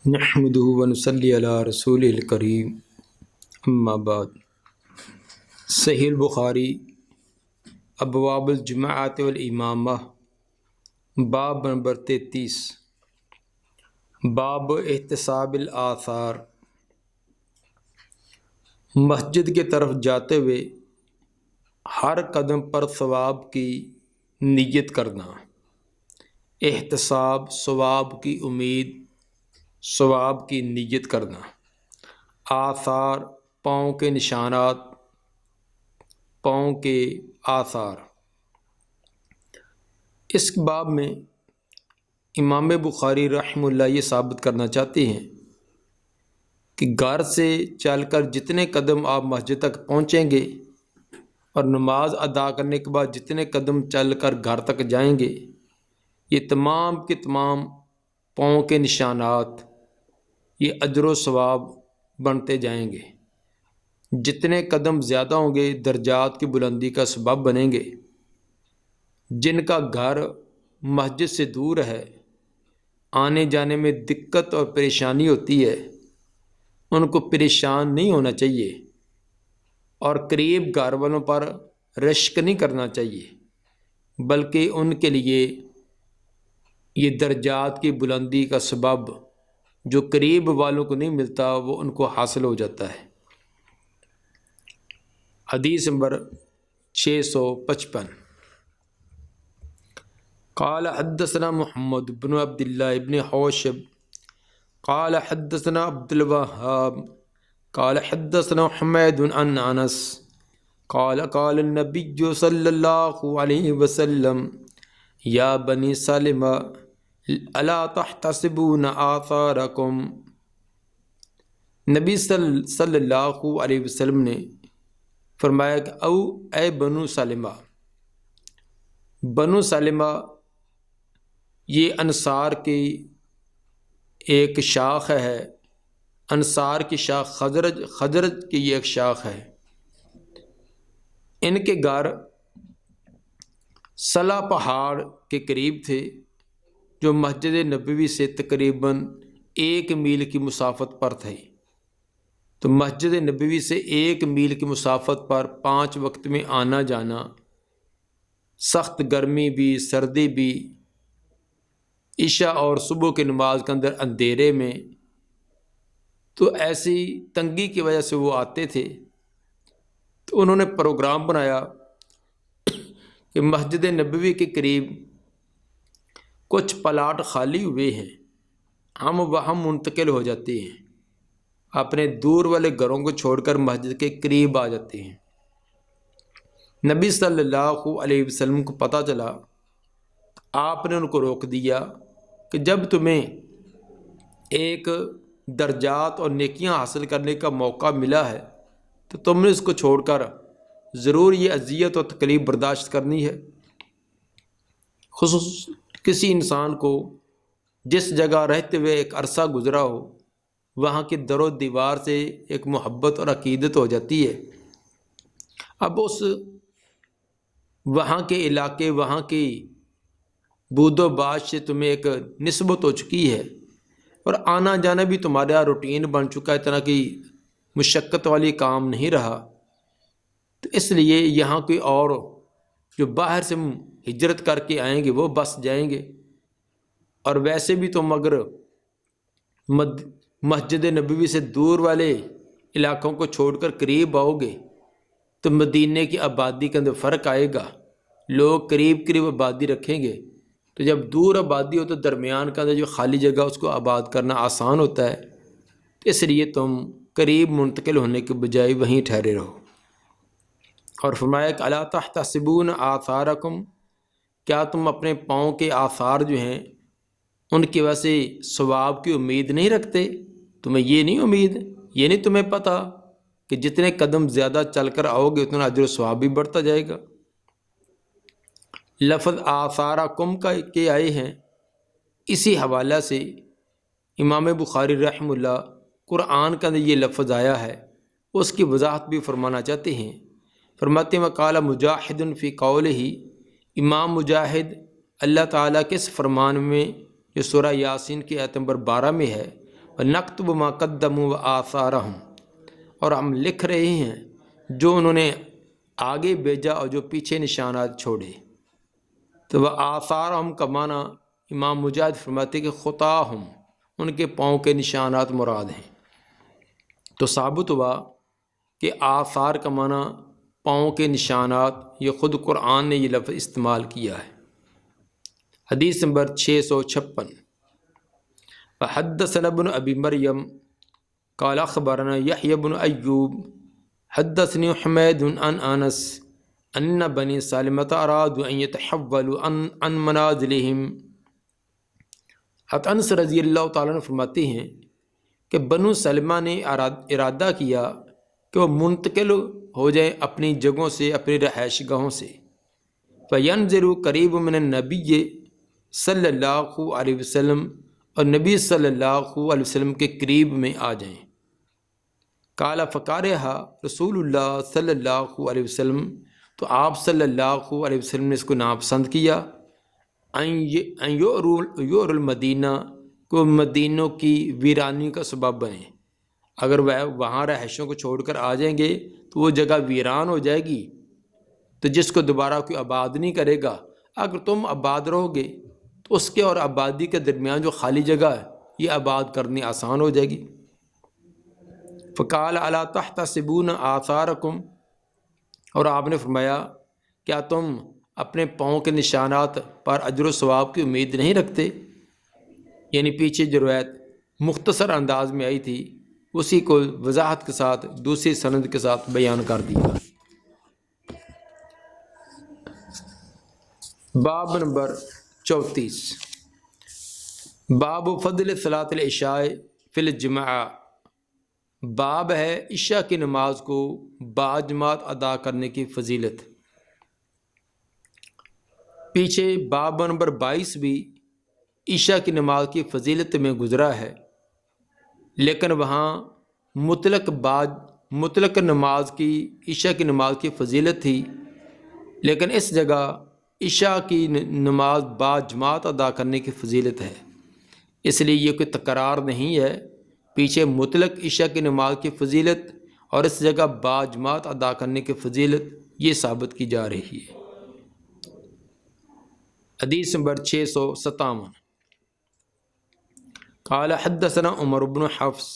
نحمدہ ونصلی علی رسول الکریم اما بعد۔ صحیح البخاری ابواب الجماعت والامامہ باب نمبر 33 باب احتساب الآثار۔ مسجد کی طرف جاتے ہوئے ہر قدم پر ثواب کی نیت کرنا۔ احتساب ثواب کی امید، ثواب کی نیت کرنا۔ آثار پاؤں کے نشانات، پاؤں کے آثار۔ اس باب میں امام بخاری رحمہ اللہ یہ ثابت کرنا چاہتے ہیں کہ گھر سے چل کر جتنے قدم آپ مسجد تک پہنچیں گے اور نماز ادا کرنے کے بعد جتنے قدم چل کر گھر تک جائیں گے، یہ تمام کے تمام پاؤں کے نشانات، یہ اجر و ثواب بنتے جائیں گے۔ جتنے قدم زیادہ ہوں گے درجات کی بلندی کا سبب بنیں گے۔ جن کا گھر مسجد سے دور ہے، آنے جانے میں دقت اور پریشانی ہوتی ہے، ان کو پریشان نہیں ہونا چاہیے اور قریب گھر والوں پر رشک نہیں کرنا چاہیے، بلکہ ان کے لیے یہ درجات کی بلندی کا سبب جو قریب والوں کو نہیں ملتا وہ ان کو حاصل ہو جاتا ہے۔ حدیث نمبر 655 قال حدثنا محمد بن عبد الله بن حوشب قال حدثنا عبد الوهاب قال حدثنا حمید عن انس قال قال النبي صلی اللہ علیہ وسلم یا بنی سلمہ الا تحتسبون آثارکم۔ نبی صلی اللہ علیہ وسلم نے فرمایا کہ اے بنو سلمہ۔ بنو سلمہ یہ انصار کی ایک شاخ ہے، انصار کی شاخ خزرج کی یہ ایک شاخ ہے۔ ان کے گھر صلا پہاڑ کے قریب تھے جو مسجد نبوی سے تقریباً 1 میل کی مسافت پر تھے۔ تو مسجد نبوی سے 1 میل کی مسافت پر 5 وقت میں آنا جانا، سخت گرمی بھی سردی بھی، عشاء اور صبح کی نماز کے اندر اندھیرے میں، تو ایسی تنگی کی وجہ سے وہ آتے تھے۔ تو انہوں نے پروگرام بنایا کہ مسجد نبوی کے قریب کچھ پلاٹ خالی ہوئے ہیں، ہم وہاں منتقل ہو جاتے ہیں، اپنے دور والے گھروں کو چھوڑ کر مسجد کے قریب آ جاتے ہیں۔ نبی صلی اللہ علیہ وسلم کو پتہ چلا، آپ نے ان کو روک دیا کہ جب تمہیں ایک درجات اور نیکیاں حاصل کرنے کا موقع ملا ہے تو تم نے اس کو چھوڑ کر ضرور یہ اذیت اور تکلیف برداشت کرنی ہے۔ خصوص کسی انسان کو جس جگہ رہتے ہوئے ایک عرصہ گزرا ہو، وہاں کی در و دیوار سے ایک محبت اور عقیدت ہو جاتی ہے۔ اب اس وہاں کے علاقے، وہاں کی بود و باش سے تمہیں ایک نسبت ہو چکی ہے اور آنا جانا بھی تمہارا روٹین بن چکا ہے، اتنا کہ مشقت والی کام نہیں رہا۔ تو اس لیے یہاں کوئی اور جو باہر سے ہجرت کر کے آئیں گے وہ بس جائیں گے، اور ویسے بھی تم اگر مسجد نبوی سے دور والے علاقوں کو چھوڑ کر قریب آؤ گے تو مدینے کی آبادی کے اندر فرق آئے گا، لوگ قریب آبادی رکھیں گے، تو جب دور آبادی ہو تو درمیان کا جو خالی جگہ اس کو آباد کرنا آسان ہوتا ہے، تو اس لیے تم قریب منتقل ہونے کے بجائے وہیں ٹھہرے رہو۔ اور فرمایا کہ الا تحتسبون آثارکم، کیا تم اپنے پاؤں کے آثار جو ہیں ان کی وجہ سے ثواب کی امید نہیں رکھتے؟ تمہیں یہ نہیں امید، یہ نہیں تمہیں پتہ کہ جتنے قدم زیادہ چل کر آؤ گے اتنا اجر و ثواب بھی بڑھتا جائے گا؟ لفظ آثارکم کے آئے ہیں، اسی حوالہ سے امام بخاری رحمہ اللہ قرآن کا یہ لفظ آیا ہے، اس کی وضاحت بھی فرمانا چاہتے ہیں۔ فرماتے ہیں وقال مجاہد فی قولہ، امام مجاہد اللہ تعالیٰ کے اس فرمان میں جو سورہ یاسین کی آیت نمبر 12 میں ہے، وَنَكْتُبُ مَا قَدَّمُوا وَآثَارَهُمْ، اور ہم لکھ رہے ہیں جو انہوں نے آگے بھیجا اور جو پیچھے نشانات چھوڑے۔ تو وہ آثارہم کا معنی امام مجاہد فرماتے کہ خطاہم، ان کے پاؤں کے نشانات مراد ہیں۔ تو ثابت ہوا کہ آثار کا معنی پاؤں کے نشانات، یہ خود قرآن نے یہ لفظ استعمال کیا ہے۔ حدیث نمبر 656، وحدثنا ابن ابی مریم قال اخبرنا یحیی بن ایوب حدثنی حمید عن انس ان بنی سالمۃ ارادوا ان يتحولوا عن منازلهم۔ حضرت انس رضی اللہ تعالیٰ عنہ فرماتے ہیں کہ بنو سلمہ نے ارادہ کیا کہ وہ منتقل ہو جائیں اپنی جگہوں سے، اپنی رہائش گاہوں سے۔ فَيَنْزِلُوا قَرِيبٌ مِّنَ النَّبِيِّ صلی اللہ علیہ وسلم، اور نبی صلی اللہ علیہ وسلم کے قریب میں آ جائیں۔ قال فَقَرِهَا رسول اللہ صلی اللہ علیہ وسلم، تو آپ صلی اللہ علیہ وسلم نے اس کو ناپسند کیا۔ ان یور المدینہ، کو مدینوں کی ویرانی کا سبب بنے۔ اگر وہ وہاں رہائشوں کو چھوڑ کر آ جائیں گے تو وہ جگہ ویران ہو جائے گی، تو جس کو دوبارہ کوئی آباد نہیں کرے گا۔ اگر تم آباد رہو گے تو اس کے اور آبادی کے درمیان جو خالی جگہ ہے یہ آباد کرنی آسان ہو جائے گی۔ فقال الا تحتسبون آثارکم، اور آپ نے فرمایا کیا تم اپنے پاؤں کے نشانات پر اجر و ثواب کی امید نہیں رکھتے؟ یعنی پیچھے جو روایت مختصر انداز میں آئی تھی اسی کو وضاحت کے ساتھ دوسری سند کے ساتھ بیان کر دیا۔ باب نمبر 34، باب فضل صلاۃ العشاء فی الجماع، باب ہے عشاء کی نماز کو باجماعت ادا کرنے کی فضیلت۔ پیچھے باب نمبر 22 بھی عشاء کی نماز کی فضیلت میں گزرا ہے، لیکن وہاں مطلق نماز کی، عشاء کی نماز کی فضیلت تھی، لیکن اس جگہ عشاء کی نماز باجماعت ادا کرنے کی فضیلت ہے۔ اس لیے یہ کوئی تکرار نہیں ہے، پیچھے مطلق عشاء کی نماز کی فضیلت اور اس جگہ باجماعت ادا کرنے کی فضیلت یہ ثابت کی جا رہی ہے۔ حدیث نمبر 657، قال حدثنا عمر بن حفص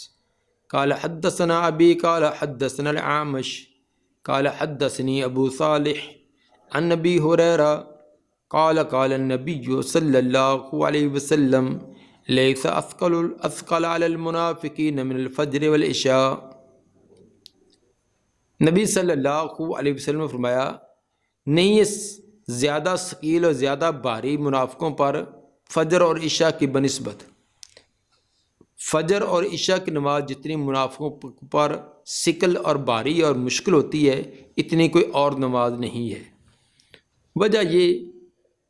قال حدثنا ابی قال حدثنا الاعمش قال حدثنی ابو صالح عن ابی ہریرہ قال قال النبی صلی اللہ علیہ وسلم لیس اثقل علی المنافقین من الفجر والعشاء۔ نبی صلی اللہ علیہ وسلم نے فرمایا نہیں یہ زیادہ ثقیل اور زیادہ بھاری منافقوں پر فجر اور عشاء کی بنسبت، فجر اور عشاء کی نماز جتنی منافقوں پر ثقل اور بھاری اور مشکل ہوتی ہے اتنی کوئی اور نماز نہیں ہے۔ وجہ یہ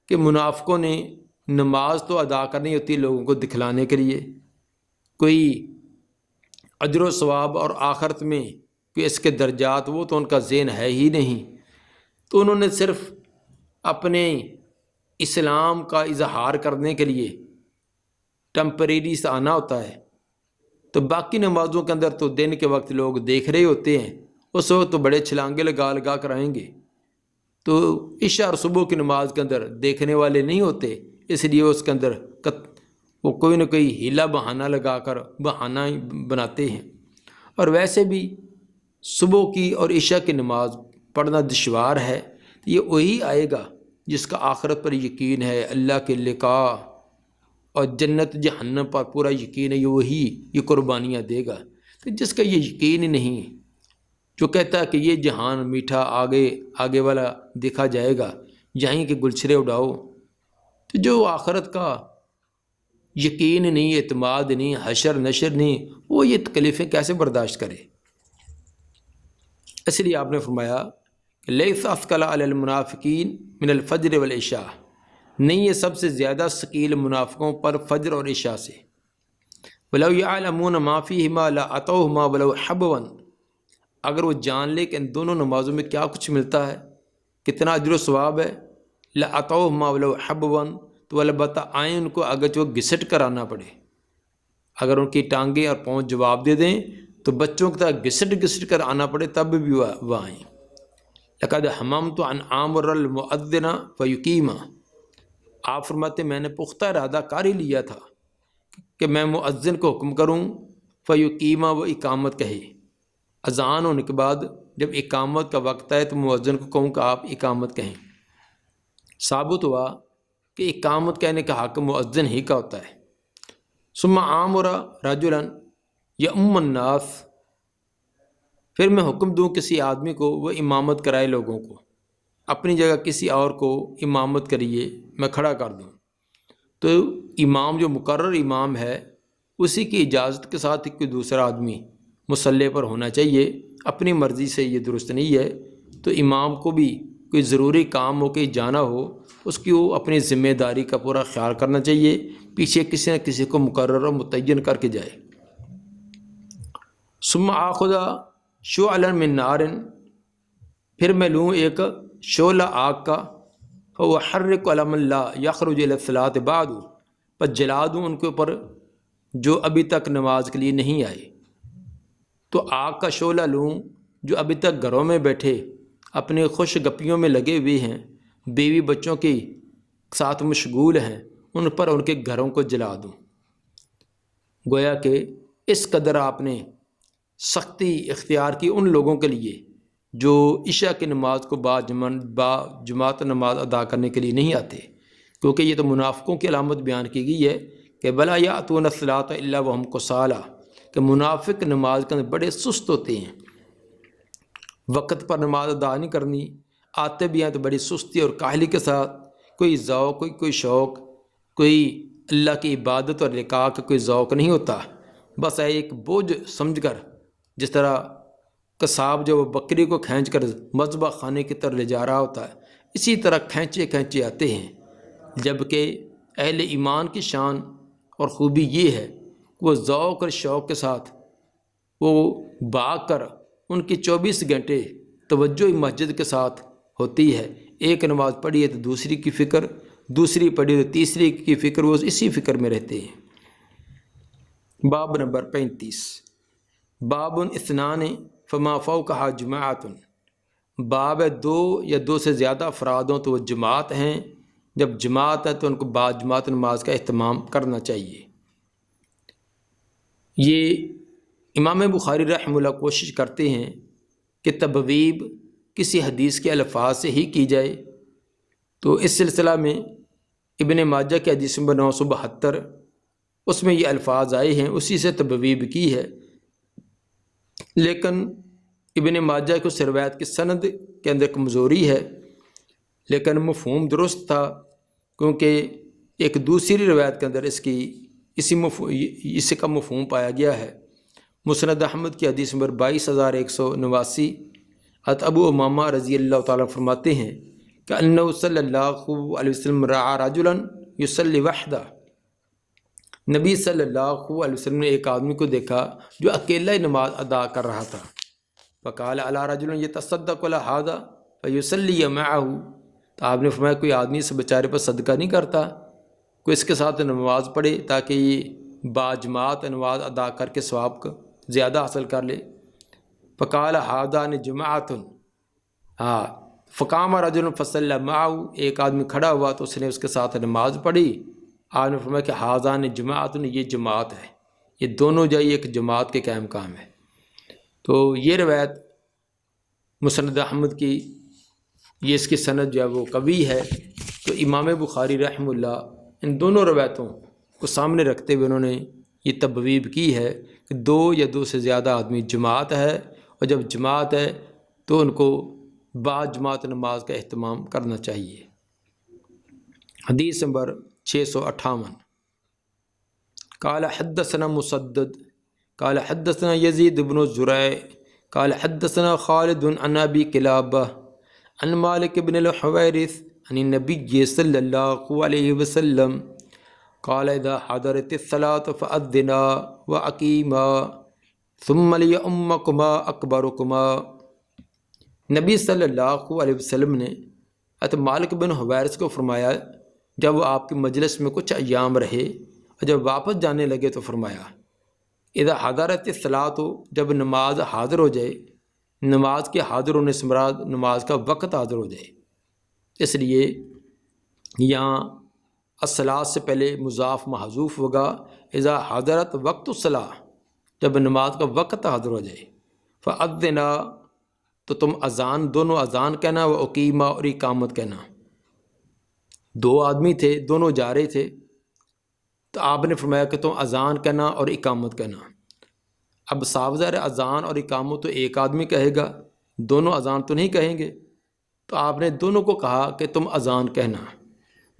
کہ منافقوں نے نماز تو ادا کرنی ہوتی ہے لوگوں کو دکھلانے کے لیے، کوئی اجر و ثواب اور آخرت میں کوئی اس کے درجات وہ تو ان کا ذہن ہے ہی نہیں، تو انہوں نے صرف اپنے اسلام کا اظہار کرنے کے لیے ٹمپریری سے آنا ہوتا ہے۔ تو باقی نمازوں کے اندر تو دن کے وقت لوگ دیکھ رہے ہوتے ہیں، اس وقت تو بڑے چھلانگے لگا کر آئیں گے، تو عشاء اور صبح کی نماز کے اندر دیکھنے والے نہیں ہوتے، اس لیے اس کے اندر وہ کوئی نہ کوئی ہیلا بہانہ لگا کر بہانہ بناتے ہیں۔ اور ویسے بھی صبح کی اور عشاء کی نماز پڑھنا دشوار ہے، یہ وہی آئے گا جس کا آخرت پر یقین ہے، اللہ کے لقاء اور جنت جہنم پر پورا یقین ہے، یہ قربانیاں دے گا۔ تو جس کا یہ یقین ہی نہیں، جو کہتا ہے کہ یہ جہان میٹھا آگے والا دیکھا جائے گا، یہیں کے گلچھرے اڑاؤ، تو جو آخرت کا یقین نہیں، اعتماد نہیں، حشر نشر نہیں، وہ یہ تکلیفیں کیسے برداشت کرے؟ اس لیے آپ نے فرمایا کہ لیس اثقل علی المنافقین من الفجر والعشاء، نہیں یہ سب سے زیادہ ثقیل منافقوں پر فجر اور عشاء سے۔ وَلَوْ يَعْلَمُونَ مَا فِيهِمَا لَأَتَوْهُمَا وَلَوْ حَبْوًا، اگر وہ جان لے کہ ان دونوں نمازوں میں کیا کچھ ملتا ہے، کتنا اجر و ثواب ہے، لَأَتَوْهُمَا وَلَوْ حَبْوًا، تو البتہ آئیں ان کو اگرچہ وہ گھسٹ کر آنا پڑے۔ اگر ان کی ٹانگیں اور پاؤں جواب دے دیں تو بچوں کی طرح گھسٹ گھسٹ کر آنا پڑے تب بھی وہ آئیں۔ لقد حممت ان آمر المؤذن فیقیما، آپ فرماتے میں نے پختہ ارادہ کر ہی لیا تھا کہ میں مؤذن کو حکم کروں فیقیما، وہ اقامت کہے، اذان ہونے کے بعد جب اقامت کا وقت آئے تو مؤذن کو کہوں کہ آپ اقامت کہیں۔ ثابت ہوا کہ اقامت کہنے کا حق مؤذن ہی کا ہوتا ہے۔ ثم آمر رجلا یؤم الناس، پھر میں حکم دوں کسی آدمی کو وہ امامت کرائے لوگوں کو، اپنی جگہ کسی اور کو امامت کریے، میں کھڑا کر دوں۔ تو امام جو مقرر امام ہے اسی کی اجازت کے ساتھ کوئی دوسرا آدمی مصلی پر ہونا چاہیے، اپنی مرضی سے یہ درست نہیں ہے۔ تو امام کو بھی کوئی ضروری کام ہو کہ جانا ہو، اس کی وہ اپنی ذمہ داری کا پورا خیال کرنا چاہیے، پیچھے کسی نہ کسی کو مقرر اور متعین کر کے جائے۔ ثم آخذ شعلا من نار، پھر میں لوں ایک شعلہ آگ کا، فاحرق علم اللہ یخرج الی الصلاۃ بعد، پر جلا دوں ان کے اوپر جو ابھی تک نماز کے لیے نہیں آئے۔ تو آگ کا شعلہ لوں جو ابھی تک گھروں میں بیٹھے اپنے خوش گپیوں میں لگے ہوئے ہیں، بیوی بچوں کے ساتھ مشغول ہیں، ان پر ان کے گھروں کو جلا دوں۔ گویا کہ اس قدر آپ نے سختی اختیار کی ان لوگوں کے لیے جو عشاء کی نماز کو با جماعت نماز ادا کرنے کے لیے نہیں آتے، کیونکہ یہ تو منافقوں کی علامت بیان کی گئی ہے کہ بلا یاتون الصلاۃ الا وہم کسالى، کہ منافق نماز کے اندر بڑے سست ہوتے ہیں، وقت پر نماز ادا نہیں کرنی، آتے بھی ہیں تو بڑی سستی اور کاہلی کے ساتھ، کوئی ذوق کوئی شوق، کوئی اللہ کی عبادت اور لقاء کا کوئی ذوق نہیں ہوتا، بس ایک بوجھ سمجھ کر، جس طرح قصاب جو وہ بکری کو کھینچ کر مذبح خانے کی طرف لے جا رہا ہوتا ہے، اسی طرح کھینچے کھینچے آتے ہیں۔ جبکہ اہل ایمان کی شان اور خوبی یہ ہے کہ وہ ذوق اور شوق کے ساتھ وہ بھاگ کر ان کی 24 گھنٹے توجہ مسجد کے ساتھ ہوتی ہے، ایک نماز پڑھی ہے تو دوسری کی فکر، دوسری پڑھی تو تیسری کی فکر، وہ اسی فکر میں رہتے ہیں۔ باب نمبر 35، باب اثنان فما فوقها جماعت، باب ہے دو یا دو سے زیادہ افراد ہوں تو وہ جماعت ہیں، جب جماعت ہے تو ان کو بعد جماعت نماز کا اہتمام کرنا چاہیے۔ یہ امام بخاری رحمہ اللہ کوشش کرتے ہیں کہ تبویب کسی حدیث کے الفاظ سے ہی کی جائے، تو اس سلسلہ میں ابن ماجہ کی حدیث نمبر 972 اس میں یہ الفاظ آئے ہیں، اسی سے تبویب کی ہے، لیکن ابن ماجہ کو اس روایت کی سند کے اندر کمزوری ہے، لیکن مفہوم درست تھا، کیونکہ ایک دوسری روایت کے اندر اسی کا مفہوم پایا گیا ہے۔ مسند احمد کی حدیث نمبر 22189، حضرت ابو امامہ رضی اللہ تعالیٰ فرماتے ہیں کہ انہ صلی اللہ علیہ وسلم رعا رجلا یصلی وحدہ، نبی صلی اللہ علیہ وسلم نے ایک آدمی کو دیکھا جو اکیلا ہی نماز ادا کر رہا تھا، فقال الا رجل یتصدق علی ھذا فیصلی معہ، تو آپ نے فرمایا کوئی آدمی اس بیچارے پر صدقہ نہیں کرتا، کوئی اس کے ساتھ نماز پڑھے تاکہ یہ باجماعت نماز ادا کر کے ثواب کو زیادہ حاصل کر لے۔ فقال ھذان جماعۃ، فقام رجل فصلی معہ، ایک آدمی کھڑا ہوا تو اس نے اس کے ساتھ نماز پڑھی، آپ نے فرمایا کہ ھذان جماعۃ، یہ جماعت ہے، یہ دونوں جائے ایک جماعت کے قائم کام ہے۔ تو یہ روایت مسند احمد کی یہ اس کی سند جو ہے وہ قوی ہے، تو امام بخاری رحمہ اللہ ان دونوں روایتوں کو سامنے رکھتے ہوئے انہوں نے یہ تبویب کی ہے کہ دو یا دو سے زیادہ آدمی جماعت ہے، اور جب جماعت ہے تو ان کو بعد جماعت نماز کا اہتمام کرنا چاہیے۔ حدیث نمبر 658، قال حدثنا مسدد قال حدثنا یزید بن زرع قال حدثنا خالد عن ابی قلابہ عن مالک بن الحویرث عن النبی صلی اللہ علیہ وسلم قال اذا حضرت الصلاة فأذنا وأقیما ثم لیؤمکما اکبرکما، نبی صلی اللہ علیہ وسلم نے حضرت مالک بن حویرث کو فرمایا جب وہ آپ کی مجلس میں کچھ ایام رہے اور جب واپس جانے لگے تو فرمایا اذا حضرت الصلاۃ، جب نماز حاضر ہو جائے، نماز کے حاضر ہونے سے مراد نماز کا وقت حاضر ہو جائے، اس لیے یہاں الصلاۃ سے پہلے مضاف محذوف ہوگا، اذا حضرت وقت الصلاۃ، جب نماز کا وقت حاضر ہو جائے، فأذنا، تو تم اذان، دونوں اذان کہنا، و اقیمہ، اور اقامت کہنا۔ دو آدمی تھے، دونوں جا رہے تھے، تو آپ نے فرمایا کہ تم اذان کہنا اور اقامت کہنا۔ اب صاف ظاہر ہے اذان اور اقامت تو ایک آدمی کہے گا، دونوں اذان تو نہیں کہیں گے، تو آپ نے دونوں کو کہا کہ تم اذان کہنا۔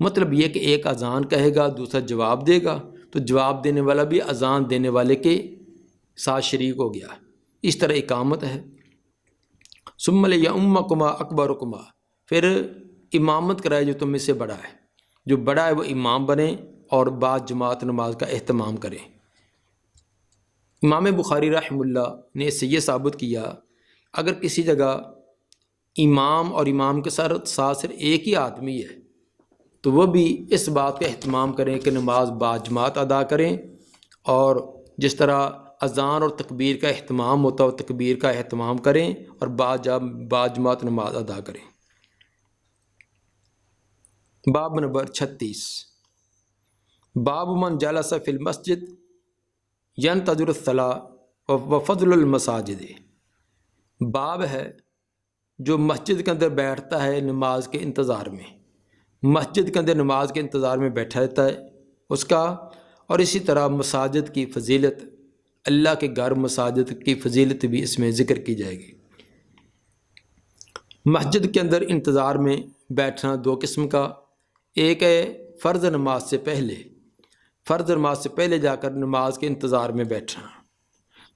مطلب یہ کہ ایک اذان کہے گا، دوسرا جواب دے گا، تو جواب دینے والا بھی اذان دینے والے کے ساتھ شریک ہو گیا۔ اس طرح اقامت ہے۔ ثم لیؤمکما اکبرکما، پھر امامت کرائے جو تم میں سے بڑا ہے، جو بڑا ہے وہ امام بنے اور بعد جماعت نماز کا اہتمام کرے۔ امام بخاری رحمہ اللہ نے اس سے یہ ثابت کیا، اگر کسی جگہ امام اور امام کے ساتھ صرف ایک ہی آدمی ہے تو وہ بھی اس بات کا اہتمام کریں کہ نماز بعد جماعت ادا کریں، اور جس طرح اذان اور تکبیر کا اہتمام ہوتا ہے تکبیر کا اہتمام کریں اور بعد جماعت نماز ادا کریں۔ باب نمبر 36، باب من جلس فی المسجد ینتظر الصلاۃ وفضل المساجد، باب ہے جو مسجد کے اندر بیٹھتا ہے نماز کے انتظار میں، مسجد کے اندر نماز کے انتظار میں بیٹھا رہتا ہے اس کا، اور اسی طرح مساجد کی فضیلت، اللہ کے گھر مساجد کی فضیلت بھی اس میں ذکر کی جائے گی۔ مسجد کے اندر انتظار میں بیٹھنا دو قسم کا، ایک ہے فرض نماز سے پہلے، فرض نماز سے پہلے جا کر نماز کے انتظار میں بیٹھنا،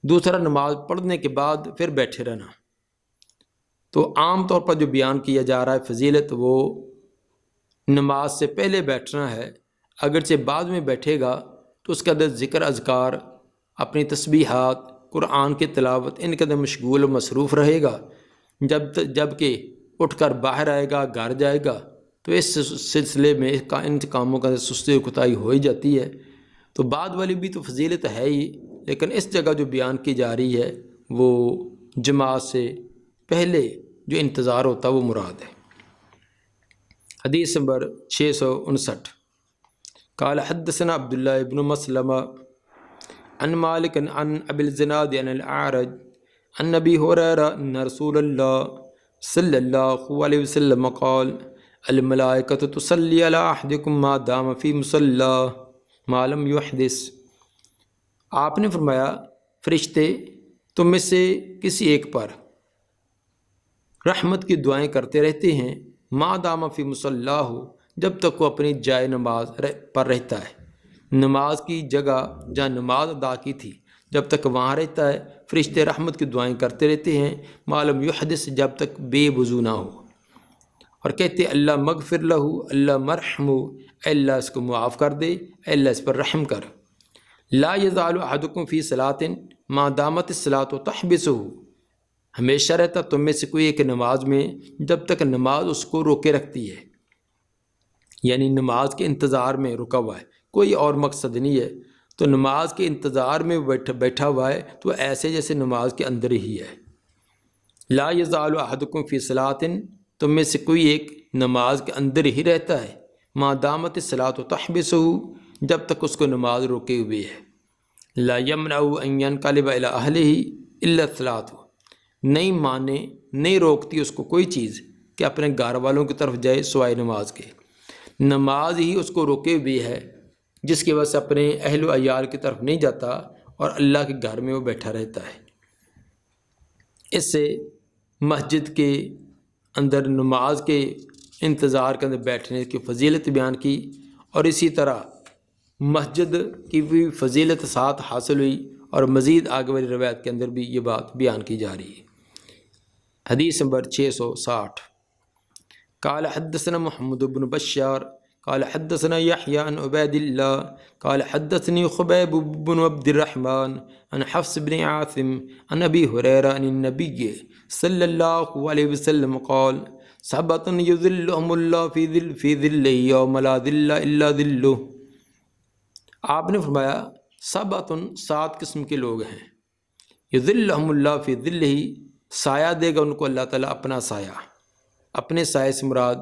دوسرا نماز پڑھنے کے بعد پھر بیٹھے رہنا۔ تو عام طور پر جو بیان کیا جا رہا ہے فضیلت، وہ نماز سے پہلے بیٹھنا ہے، اگرچہ بعد میں بیٹھے گا تو اس کے اندر ذکر اذکار، اپنی تسبیحات، قرآن کی تلاوت، ان کے اندر مشغول و مصروف رہے گا۔ جب کہ اٹھ کر باہر آئے گا، گھر جائے گا، تو اس سلسلے میں ان کاموں کا سستی و کوتاہی ہو ہی جاتی ہے۔ تو بعد والی بھی تو فضیلت ہے ہی، لیکن اس جگہ جو بیان کی جا رہی ہے وہ جماعت سے پہلے جو انتظار ہوتا ہے وہ مراد ہے۔ حدیث نمبر 659، قال حدثنا عبداللہ ابن مسلمہ عن مالک عن ابی الزناد عن الاعرج عن ابی ہریرہ ان رسول اللہ صلی اللہ علیہ وسلم قال الملائکۃ تصلی علی احدکم ما دام فی مصلیٰ ما لم یحدث، آپ نے فرمایا فرشتے تم میں سے کسی ایک پر رحمت کی دعائیں کرتے رہتے ہیں، ما دام فی مصلیٰ، جب تک وہ اپنی جائے نماز پر رہتا ہے، نماز کی جگہ جہاں نماز ادا کی تھی جب تک وہاں رہتا ہے، فرشتے رحمت کی دعائیں کرتے رہتے ہیں، ما لم یحدث، جب تک بے وضو نہ ہو، اور کہتے ہیں اللہ مغفر لہ، اللہ مرحم، اے اللہ اس کو معاف کر دے، اے اللہ اس پر رحم کر۔ لا یزال احدکم فی صلاۃ ما دامت الصلاۃ تحبسہ، ہمیشہ رہتا تم میں سے کوئی ایک نماز میں جب تک نماز اس کو روکے رکھتی ہے، یعنی نماز کے انتظار میں رکا ہوا ہے، کوئی اور مقصد نہیں ہے، تو نماز کے انتظار میں بیٹھا ہوا ہے تو ایسے جیسے نماز کے اندر ہی ہے۔ لا یزال احدکم فی صلاۃ، تم میں سے کوئی ایک نماز کے اندر ہی رہتا ہے، ما دامت الصلاۃ تحبسہ، جب تک اس کو نماز روکے ہوئے ہے۔ لا یمنع ان ینقلب الی اہلہ الا الصلاۃ، نہیں مانے، نہیں روکتی اس کو کوئی چیز کہ اپنے گھر والوں کی طرف جائے سوائے نماز کے، نماز ہی اس کو روکے ہوئے ہے جس کی وجہ سے اپنے اہل و عیال کی طرف نہیں جاتا اور اللہ کے گھر میں وہ بیٹھا رہتا ہے۔ اس سے مسجد کے اندر نماز کے انتظار کے اندر بیٹھنے کی فضیلت بیان کی، اور اسی طرح مسجد کی بھی فضیلت ساتھ حاصل ہوئی، اور مزید آگے والی روایت کے اندر بھی یہ بات بیان کی جا رہی ہے۔ حدیث نمبر 660، قال حدثنا محمد بن بشار قال حدثنا يحيى عن عبيد الله قال حدثني خبيب بن عبد الرحمن عن حفص بن عاصم عن ابي هريره عن النبي صلى الله عليه وسلم قال سبعة يظلهم الله في ظله يوم لا ظل الا ظله، آپ نے فرمایا سبعۃ 7 قسم کے لوگ ہیں، یظلہم اللہ فی ظلہ، سایہ دے گا ان کو اللہ تعالیٰ اپنا سایہ۔ اپنے سائے سے مراد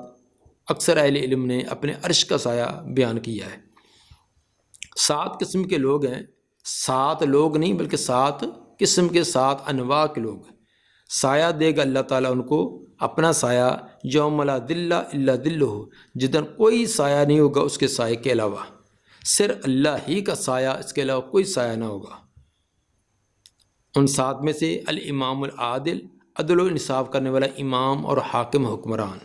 اکثر اہل علم نے اپنے عرش کا سایہ بیان کیا ہے۔ 7 قسم کے لوگ ہیں، 7 لوگ نہیں بلکہ 7 قسم کے 7 انواع کے لوگ۔ سایہ دے گا اللہ تعالیٰ ان کو اپنا سایہ، یوم لا ظل الا ظلہ، جس دن کوئی سایہ نہیں ہوگا اس کے سائے کے علاوہ، صرف اللہ ہی کا سایہ، اس کے علاوہ کوئی سایہ نہ ہوگا۔ ان 7 میں سے الامام العادل، عدل و انصاف کرنے والا امام اور حاکم حکمران،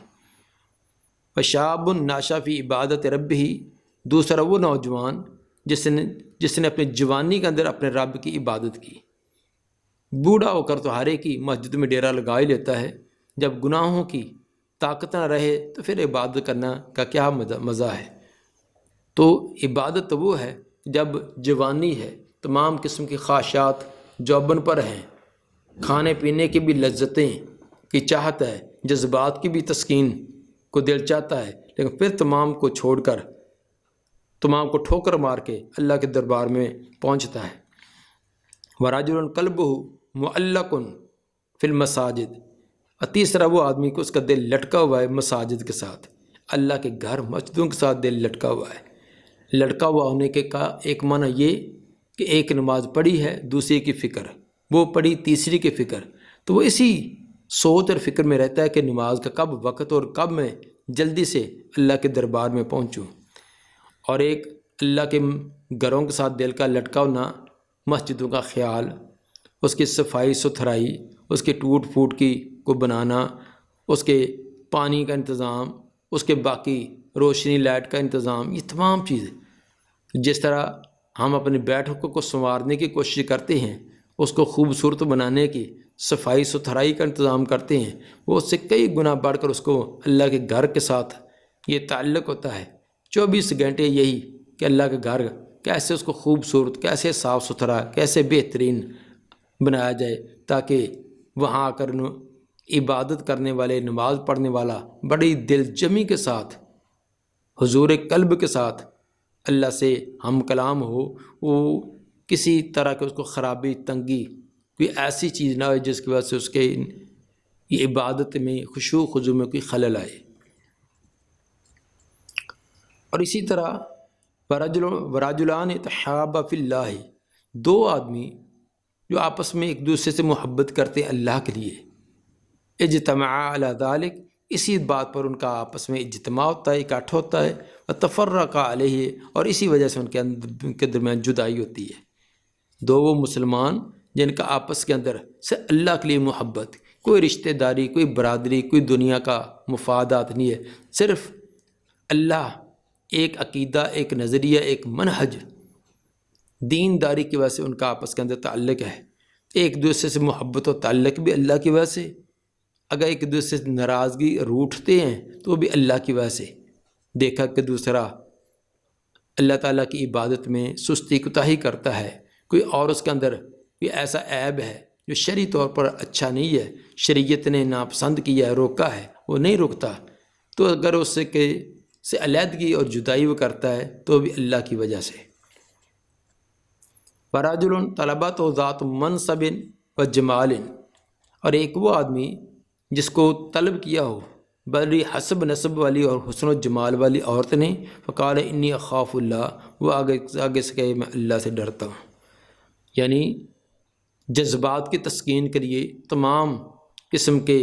وشاب ناشا فی عبادت ربہ، دوسرا وہ نوجوان جس نے اپنی جوانی کے اندر اپنے رب کی عبادت کی۔ بوڑھا ہو کر تو ہر ایک کی مسجد میں ڈیرا لگا ہی لیتا ہے، جب گناہوں کی طاقت نہ رہے تو پھر عبادت کرنا کا کیا مزہ ہے۔ تو عبادت وہ ہے جب جوانی ہے، تمام قسم کی خواہشات جوبن پر ہیں، کھانے پینے کی بھی لذتیں کی چاہت ہے، جذبات کی بھی تسکین کو دل چاہتا ہے، لیکن پھر تمام کو چھوڑ کر، تمام کو ٹھوکر مار کے اللہ کے دربار میں پہنچتا ہے۔ وَرَجُلٌ قَلْبُهُ مُعَلَّقٌ فِي الْمَسَاجِدِ، اور تیسرا وہ آدمی کو اس کا دل لٹکا ہوا ہے مساجد کے ساتھ، اللہ کے گھر مسجدوں کے ساتھ دل لٹکا ہوا ہے۔ لٹکا ہوا ہونے کے کا ایک معنی یہ کہ ایک نماز پڑھی ہے، دوسری کی فکر، وہ پڑھی تیسری کی فکر، تو وہ اسی سوچ اور فکر میں رہتا ہے کہ نماز کا کب وقت اور کب میں جلدی سے اللہ کے دربار میں پہنچوں۔ اور ایک اللہ کے گھروں کے ساتھ دل کا لٹکا ہونا، مسجدوں کا خیال، اس کی صفائی ستھرائی، اس کے ٹوٹ پھوٹ کی کو بنانا، اس کے پانی کا انتظام، اس کے باقی روشنی لائٹ کا انتظام، یہ تمام چیزیں جس طرح ہم اپنے بیٹھکوں کو سنوارنے کی کوشش کرتے ہیں، اس کو خوبصورت بنانے کی صفائی ستھرائی کا انتظام کرتے ہیں، وہ اس سے کئی گنا بڑھ کر اس کو اللہ کے گھر کے ساتھ یہ تعلق ہوتا ہے۔ 24 گھنٹے یہی کہ اللہ کا گھر کیسے اس کو خوبصورت، کیسے صاف ستھرا، کیسے بہترین بنایا جائے، تاکہ وہاں آ کر عبادت کرنے والے، نماز پڑھنے والا بڑی دل جمی کے ساتھ، حضور قلب کے ساتھ اللہ سے ہم کلام ہو، وہ کسی طرح کے اس کو خرابی، تنگی، کوئی ایسی چیز نہ ہو جس کی وجہ سے اس کے یہ عبادت میں، خشوع خضوع میں کوئی خلل آئے۔ اور اسی طرح وَرَجُلَانِ تَحَابَّا فِي اللَّهِ، 2 آدمی جو آپس میں ایک دوسرے سے محبت کرتے ہیں اللہ کے لیے، اجتماعا علی ذالک، اسی بات پر ان کا آپس میں اجتماع ہوتا ہے، اکٹھا ہوتا ہے، وتفرقا علیہ، اور اسی وجہ سے ان کے درمیان جدائی ہوتی ہے۔ 2 وہ مسلمان جن کا آپس کے اندر سے اللہ کے لیے محبت، کوئی رشتہ داری، کوئی برادری، کوئی دنیا کا مفادات نہیں ہے، صرف اللہ، ایک عقیدہ، ایک نظریہ، ایک منہج، دینداری کی وجہ سے ان کا آپس کے اندر تعلق ہے۔ ایک دوسرے سے محبت و تعلق بھی اللہ کی وجہ سے، اگر ایک دوسرے سے ناراضگی روٹھتے ہیں تو بھی اللہ کی وجہ سے، دیکھا کہ دوسرا اللہ تعالیٰ کی عبادت میں سستی کوتاہی کرتا ہے، کوئی اور اس کے اندر کوئی ایسا عیب ہے جو شرعی طور پر اچھا نہیں ہے، شریعت نے ناپسند کیا ہے، روکا ہے، وہ نہیں رکتا، تو اگر اس سے علیحدگی اور جدائی وہ کرتا ہے تو بھی اللہ کی وجہ سے۔ وَرَجُلٌ طَلَبَتْهُ ذَاتُ مَنْصَبٍ وَجَمَالٍ، اور ایک وہ آدمی جس کو طلب کیا ہو بڑی حسب نسب والی اور حسن و جمال والی عورت نے، فقال انی اخاف اللہ، وہ آگے سے کہے میں اللہ سے ڈرتا ہوں، یعنی جذبات کی تسکین کے لیے تمام قسم کے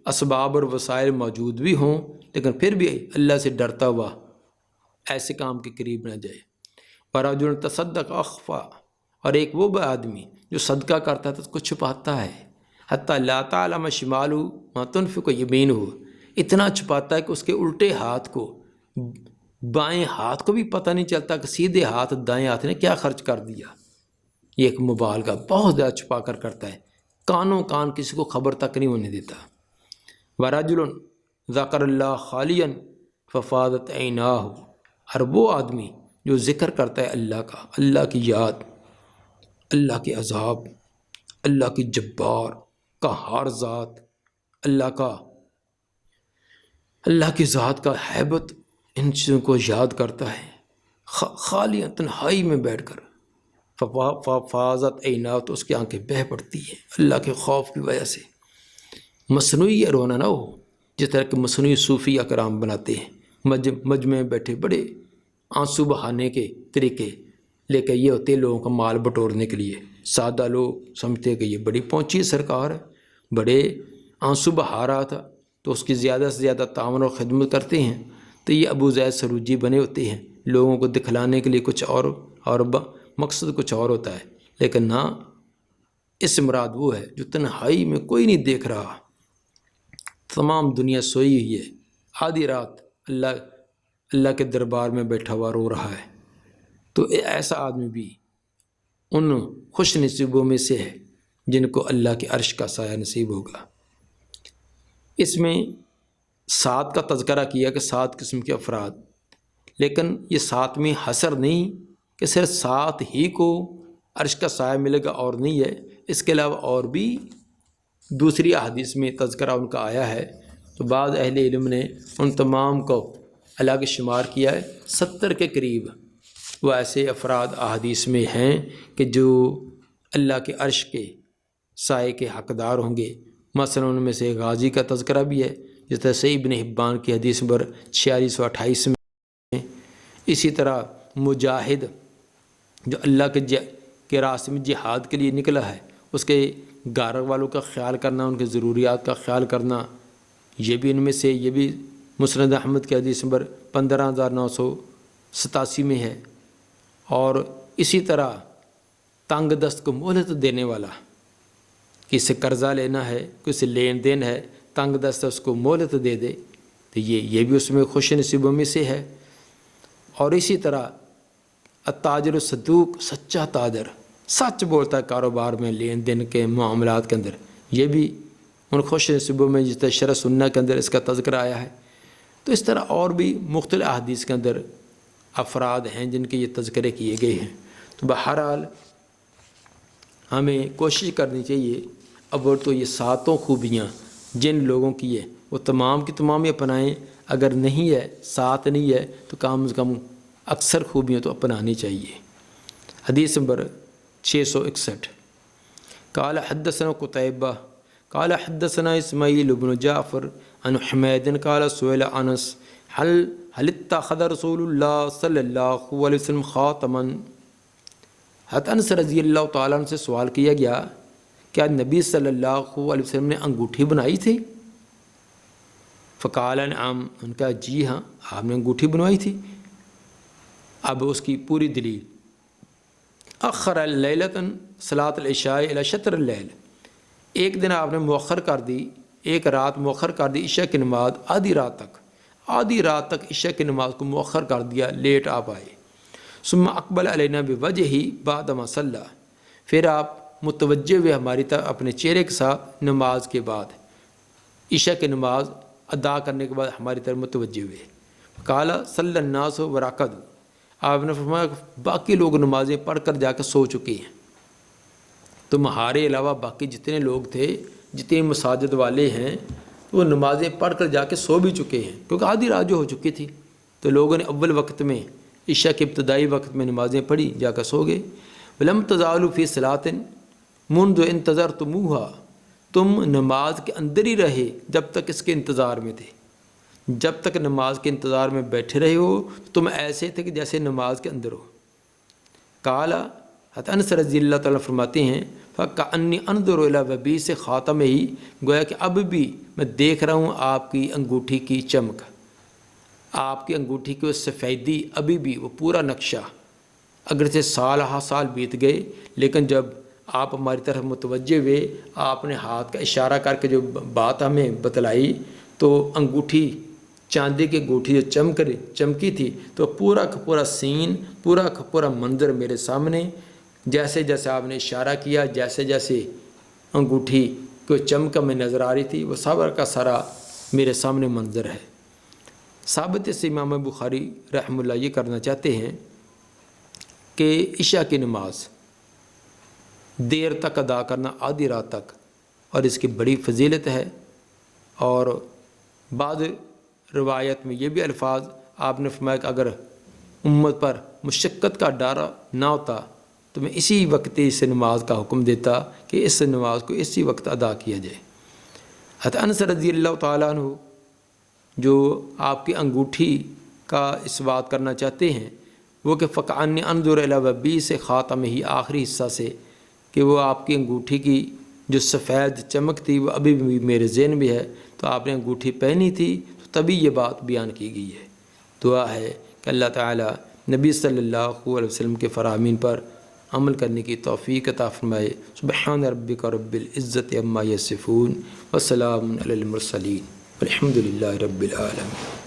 اسباب اور وسائل موجود بھی ہوں، لیکن پھر بھی اللہ سے ڈرتا ہوا ایسے کام کے قریب نہ جائے۔ وَرَجُلٌ تَصَدَّقَ أَخْفَى، اور ایک وہ آدمی جو صدقہ کرتا ہے تو اس کو چھپاتا ہے، حتیٰ لا تعلم شمالہ ما تنفق یمینہ، اتنا چھپاتا ہے کہ اس کے الٹے ہاتھ کو، بائیں ہاتھ کو بھی پتہ نہیں چلتا کہ سیدھے ہاتھ دائیں ہاتھ نے کیا خرچ کر دیا۔ یہ ایک مبالغہ بہت زیادہ چھپا کر کرتا ہے، کانوں کان کسی کو خبر تک نہیں ہونے دیتا۔ وَرَجُلٌ ذَكَرَ اللَّهَ خَالِيًا فَفَاضَتْ عَيْنَاهُ، اور وہ آدمی جو ذکر کرتا ہے اللہ کا، اللہ کی یاد، اللہ کے عذاب، اللہ کی جبار قہار ذات، اللہ کی ذات کا ہیبت، ان چیزوں کو یاد کرتا ہے، خالی تنہائی میں بیٹھ کر ففاضت عیناہ، تو اس کی آنکھیں بہہ پڑتی ہیں اللہ کے خوف کی وجہ سے۔ مصنوعی یہ رونا نہ ہو جس طرح کہ مصنوعی صوفی اکرام بناتے ہیں، مجمع میں بیٹھے بڑے آنسو بہانے کے طریقے لے کے یہ ہوتے ہیں لوگوں کا مال بٹورنے کے لیے۔ سادہ لوگ سمجھتے ہیں کہ یہ بڑی پہنچی سرکار ہے، بڑے آنسو بہا رہا تھا تو اس کی زیادہ سے زیادہ تعاون اور خدمت کرتے ہیں، تو یہ ابو زید سروجی بنے ہوتے ہیں لوگوں کو دکھلانے کے لیے کچھ اور مقصد کچھ اور ہوتا ہے۔ لیکن نہ، اس مراد وہ ہے جو تنہائی میں کوئی نہیں دیکھ رہا، تمام دنیا سوئی ہوئی ہے، آدھی رات اللہ کے دربار میں بیٹھا ہوا رو رہا ہے، تو ایسا آدمی بھی ان خوش نصیبوں میں سے ہے جن کو اللہ کے عرش کا سایہ نصیب ہوگا۔ اس میں 7 کا تذکرہ کیا کہ 7 قسم کے افراد، لیکن یہ 7 میں حصر نہیں کہ صرف 7 ہی کو عرش کا سایہ ملے گا اور نہیں ہے، اس کے علاوہ اور بھی دوسری احادیث میں تذکرہ ان کا آیا ہے، تو بعض اہل علم نے ان تمام کو الگ شمار کیا ہے۔ 70 کے قریب وہ ایسے افراد احادیث میں ہیں کہ جو اللہ کے عرش کے سائے کے حقدار ہوں گے۔ مثلا ان میں سے غازی کا تذکرہ بھی ہے، جس طرح سے ابن حبان کی حدیث نمبر 4628 میں۔ اسی طرح مجاہد جو اللہ کے راستے میں جہاد کے لیے نکلا ہے، اس کے گھر والوں کا خیال کرنا، ان کے ضروریات کا خیال کرنا، یہ بھی ان میں سے، یہ بھی مسند احمد کی حدیث نمبر 15987 میں ہے۔ اور اسی طرح تنگ دست کو مہلت دینے والا، کسی سے قرضہ لینا ہے، کسی سے لین دین ہے، تنگ دست اس کو مہلت دے دے، تو یہ بھی اس میں خوش نصیبوں میں سے ہے۔ اور اسی طرح التاجر الصدوق، سچا تاجر، سچ بولتا ہے کاروبار میں، لین دین کے معاملات کے اندر، یہ بھی ان خوش نصیبوں میں جس طرح شرح سنہ کے اندر اس کا تذکرہ آیا ہے۔ تو اس طرح اور بھی مختلف احادیث کے اندر افراد ہیں جن کے یہ تذکرے کیے گئے ہیں۔ تو بہرحال ہمیں کوشش کرنی چاہیے، اول تو یہ 7 خوبیاں جن لوگوں کی ہے وہ تمام کی تمام ہی اپنائیں، اگر نہیں ہے، 7 نہیں ہے، تو کم از کم اکثر خوبیاں تو اپنانی چاہیے۔ حدیث نمبر 661، قال حدثنا قتیبہ قال حدثنا اسماعیل بن جعفر عن حمید قال سئل انس هل اتخذ رسول اللہ صلی اللہ علیہ وسلم خاتما۔ حضرت انس رضی اللہ تعالیٰ عنہ سے سوال کیا گیا، کیا نبی صلی اللہ علیہ وسلم نے انگوٹھی بنائی تھی؟ فقال نعم، ان کا جی ہاں، آپ نے انگوٹھی بنوائی تھی۔ اب اس کی پوری دلیل، اخر لیلۃ صلاۃ العشاء الی شطر اللیل، ایک دن آپ نے مؤخر کر دی، ایک رات مؤخر کر دی عشاء کی نماز، آدھی رات تک عشاء کی نماز کو مؤخر کر دیا، لیٹ آپ آئے۔ ثم اقبل علینا بوجہہ بعد ما صلی، پھر آپ متوجہ ہوئے ہماری طرف اپنے چہرے کے ساتھ، نماز کے بعد، عشاء کی نماز ادا کرنے کے بعد ہماری طرف متوجہ ہوئے۔ قال صلی الناس ورقدوا، آپ نے فرمایا باقی لوگ نمازیں پڑھ کر جا کے سو چکے ہیں، تمہارے علاوہ باقی جتنے لوگ تھے، جتنے مساجد والے ہیں، وہ نمازیں پڑھ کر جا کے سو بھی چکے ہیں، کیونکہ آدھی رات جو ہو چکی تھی، تو لوگوں نے اول وقت میں، عشاء کے ابتدائی وقت میں نمازیں پڑھی، جا کر سو گئے۔ ولم تزالوا فی صلاۃ منذ انتظرتموها، تم نماز کے اندر ہی رہے جب تک اس کے انتظار میں تھے، جب تک نماز کے انتظار میں بیٹھے رہے ہو تم ایسے تھے کہ جیسے نماز کے اندر ہو۔ قال، حضرت انس رضی اللہ تعالیٰ فرماتے ہیں، فَكَأَنِّي أَنظُرُ إِلَىٰ وَبِيسِ خَاتَمِهِ، گویا کہ اب بھی میں دیکھ رہا ہوں آپ کی انگوٹھی کی چمک، آپ کی انگوٹھی کی سفیدی، ابھی بھی وہ پورا نقشہ، اگرچہ سال بیت گئے، لیکن جب آپ ہماری طرف متوجہ ہوئے، آپ نے ہاتھ کا اشارہ کر کے جو بات ہمیں بتلائی، تو انگوٹھی، چاندی کی انگوٹھی جو چمکی تھی، تو پورا کا پورا سین، پورا کا پورا منظر میرے سامنے، جیسے جیسے آپ نے اشارہ کیا، جیسے جیسے انگوٹھی کو چمک میں نظر آ رہی تھی، وہ سارا کا سارا میرے سامنے منظر ہے۔ ثابت سے امام بخاری رحمہ اللہ یہ کرنا چاہتے ہیں کہ عشاء کی نماز دیر تک ادا کرنا، آدھی رات تک، اور اس کی بڑی فضیلت ہے۔ اور بعض روایت میں یہ بھی الفاظ آپ نے فرمایا کہ اگر امت پر مشقت کا ڈر نہ ہوتا تو میں اسی وقت اس نماز کا حکم دیتا کہ اس نماز کو اسی وقت ادا کیا جائے۔ حضرت انس رضی اللہ تعالیٰ عنہ جو آپ کی انگوٹھی کا اس بات کرنا چاہتے ہیں، وہ کہ فقعنی انظر الی وبی سے خاتم ہی آخری حصہ سے، کہ وہ آپ کی انگوٹھی کی جو سفید چمک تھی وہ ابھی بھی میرے ذہن میں ہے، تو آپ نے انگوٹھی پہنی تھی تو تبھی یہ بات بیان کی گئی ہے۔ دعا ہے کہ اللہ تعالیٰ نبی صلی اللہ علیہ وسلم کے فرامین پر عمل کرنے کی توفیق عطا فرمائے۔ سبحان ربک رب العزت عما یصفون وسلام علی المرسلین والحمد للہ رب العالمین۔